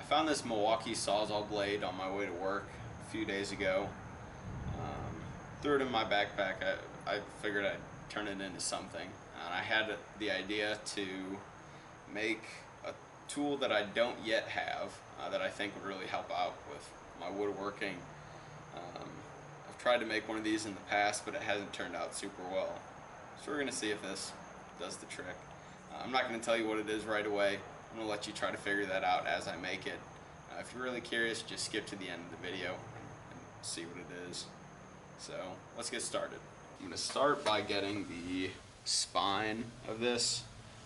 found this Milwaukee Sawzall blade on my way to work a few days ago. Threw it in my backpack. I figured I'd turn it into something. And I had the idea to make a tool that I don't yet have that I think would really help out with my woodworking. I've tried to make one of these in the past, but it hasn't turned out super well. So we're going to see if this does the trick. I'm not going to tell you what it is right away. I'm going to let you try to figure that out as I make it. If you're really curious, just skip to the end of the video and see what it is. So let's get started. I'm going to start by getting the spine of this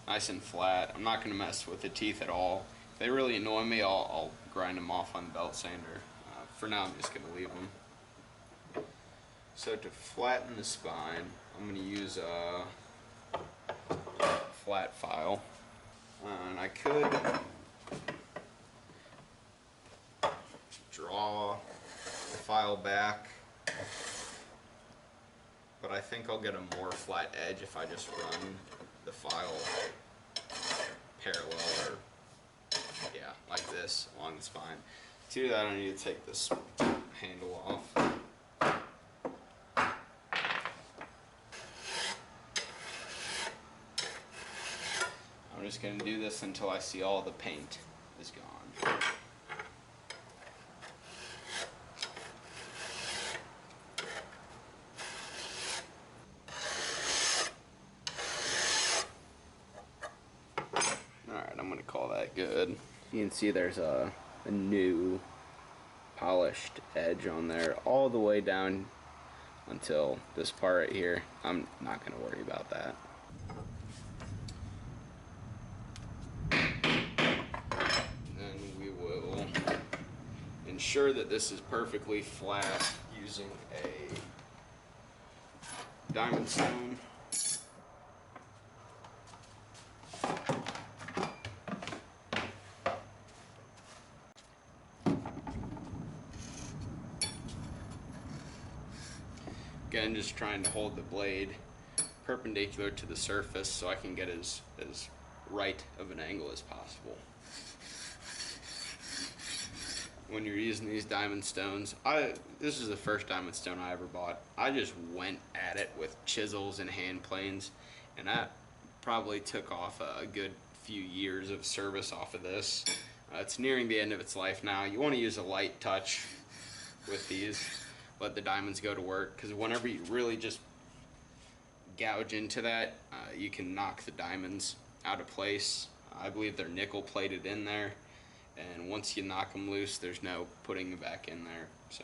nice and flat. I'm not going to mess with the teeth at all. If they really annoy me, I'll grind them off on the belt sander. For now, I'm just going to leave them. So to flatten the spine, I'm going to use a flat file. And I could draw the file back, but I think I'll get a more flat edge if I just run the file parallel, or yeah, like this along the spine. To do that, I need to take this handle off. I'm just going to do this until I see all the paint is gone. Alright, I'm going to call that good. You can see there's a new polished edge on there all the way down until this part right here. I'm not going to worry about that. Ensure that this is perfectly flat using a diamond stone. Again, just trying to hold the blade perpendicular to the surface so I can get as right of an angle as possible. When you're using these diamond stones, this is the first diamond stone I ever bought. I just went at it with chisels and hand planes, and that probably took off a good few years of service off of this. It's nearing the end of its life now. You want to use a light touch with these, let the diamonds go to work, because whenever you really just gouge into that, you can knock the diamonds out of place. I believe they're nickel plated in there. And once you knock them loose, there's no putting them back in there. So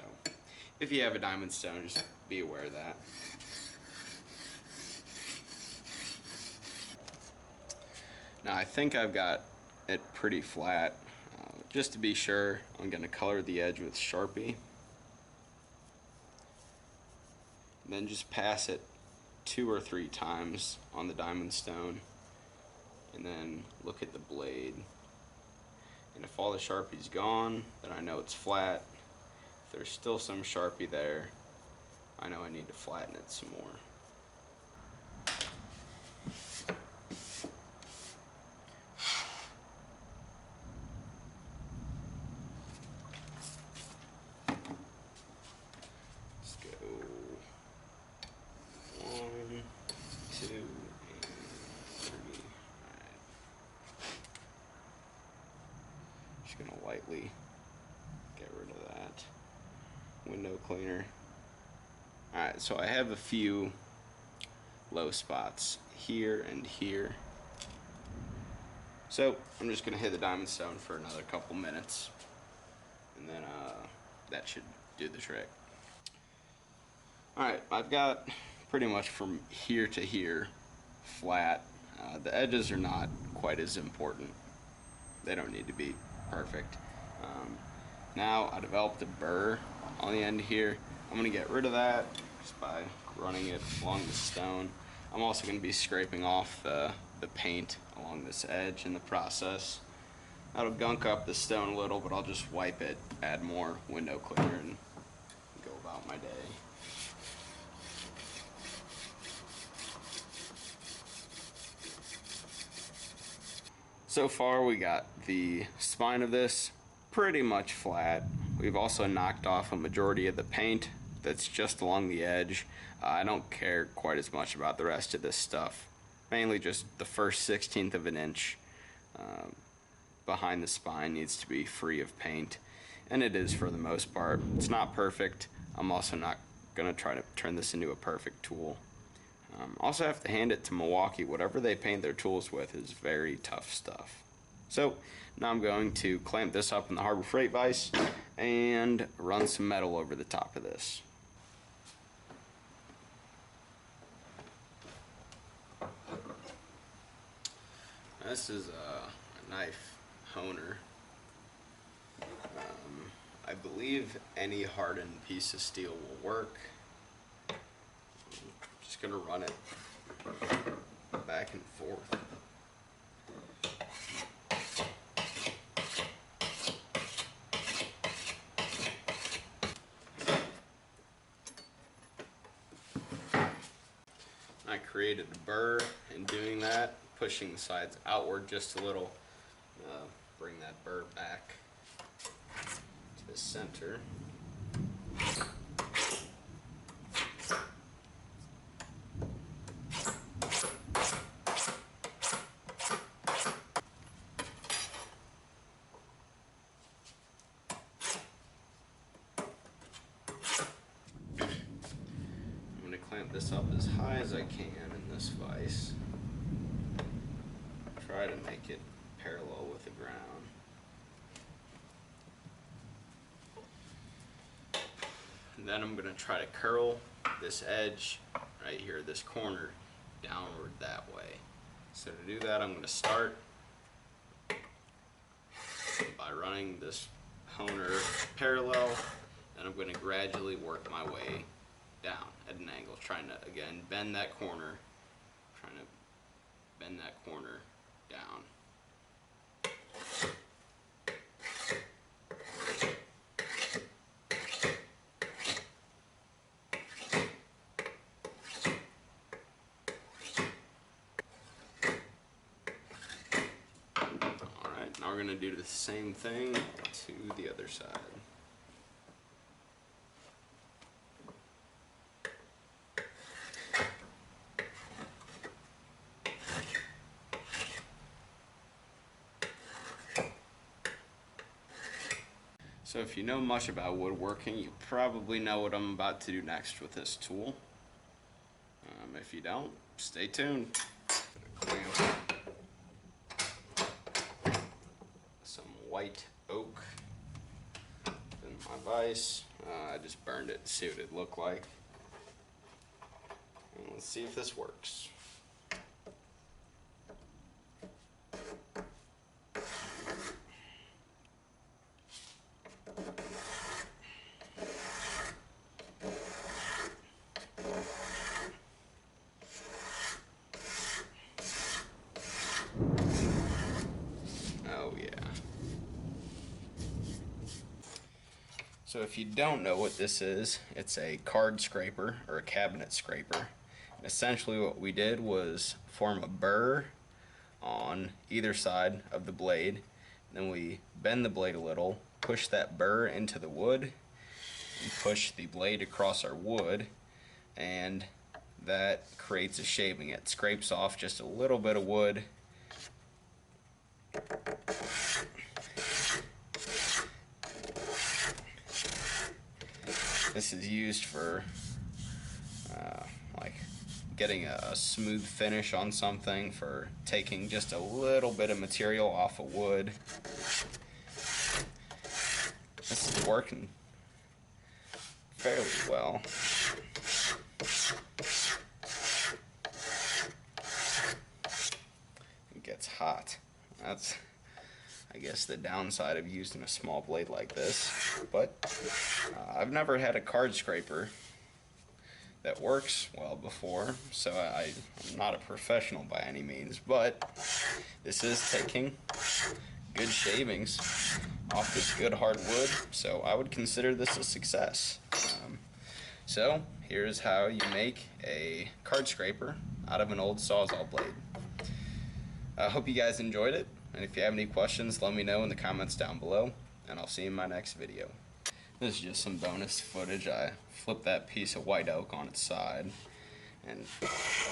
if you have a diamond stone, just be aware of that. Now I think I've got it pretty flat. Just to be sure, I'm going to color the edge with Sharpie. And then just pass it 2 or 3 times on the diamond stone. And then look at the blade. And if all the Sharpie's gone, then I know it's flat. If there's still some Sharpie there, I know I need to flatten it some more. Let's go 1, 2, and 3. Just gonna lightly get rid of that window cleaner. Alright, so I have a few low spots here and here. So I'm just gonna hit the diamond stone for another couple minutes, and then that should do the trick. Alright, I've got pretty much from here to here flat. The edges are not quite as important. They don't need to be perfect. Now I developed a burr on the end here. I'm going to get rid of that just by running it along the stone. I'm also going to be scraping off the paint along this edge in the process. That'll gunk up the stone a little, but I'll just wipe it, add more window cleaner, and go about my day. So far we got the spine of this pretty much flat. We've also knocked off a majority of the paint that's just along the edge. I don't care quite as much about the rest of this stuff. Mainly just the first 1/16 of an inch behind the spine needs to be free of paint. And it is for the most part. It's not perfect. I'm also not going to try to turn this into a perfect tool. Also have to hand it to Milwaukee. Whatever they paint their tools with is very tough stuff. So now I'm going to clamp this up in the Harbor Freight vise and run some metal over the top of this. This is a knife honer. I believe any hardened piece of steel will work. I'm just going to run it back and forth. I created a burr in doing that, pushing the sides outward just a little. Bring that burr back to the center. I'm going to clamp this up as high as I can in this vise. Try to make it parallel with the ground. And then I'm going to try to curl this edge right here, this corner, downward that way. So to do that, I'm going to start by running this honer parallel, and I'm going to gradually work my way down at an angle, trying to, again, bend that corner, down. Alright, now we're going to do the same thing to the other side. So if you know much about woodworking, you probably know what I'm about to do next with this tool. If you don't, stay tuned. Clamp some white oak in my vise. I just burned it to see what it looked like. And let's see if this works. So if you don't know what this is, it's a card scraper or a cabinet scraper. And essentially what we did was form a burr on either side of the blade. Then we bend the blade a little, push that burr into the wood, and push the blade across our wood, and that creates a shaving. It scrapes off just a little bit of wood. This is used for like getting a smooth finish on something, for taking just a little bit of material off of wood. This is working fairly well. It gets hot. That's, I guess, the downside of using a small blade like this. But I've never had a card scraper that works well before, so I'm not a professional by any means, but this is taking good shavings off this good hardwood, so I would consider this a success. So here's how you make a card scraper out of an old Sawzall blade. I hope you guys enjoyed it, and if you have any questions, let me know in the comments down below. and I'll see you in my next video. This is just some bonus footage. I flipped that piece of white oak on its side, and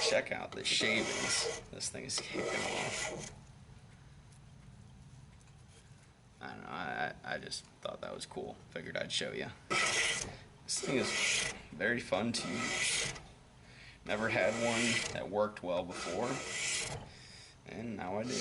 check out the shavings. This thing is kicking off. I don't know, I just thought that was cool. Figured I'd show you. This thing is very fun to use. Never had one that worked well before, and now I do.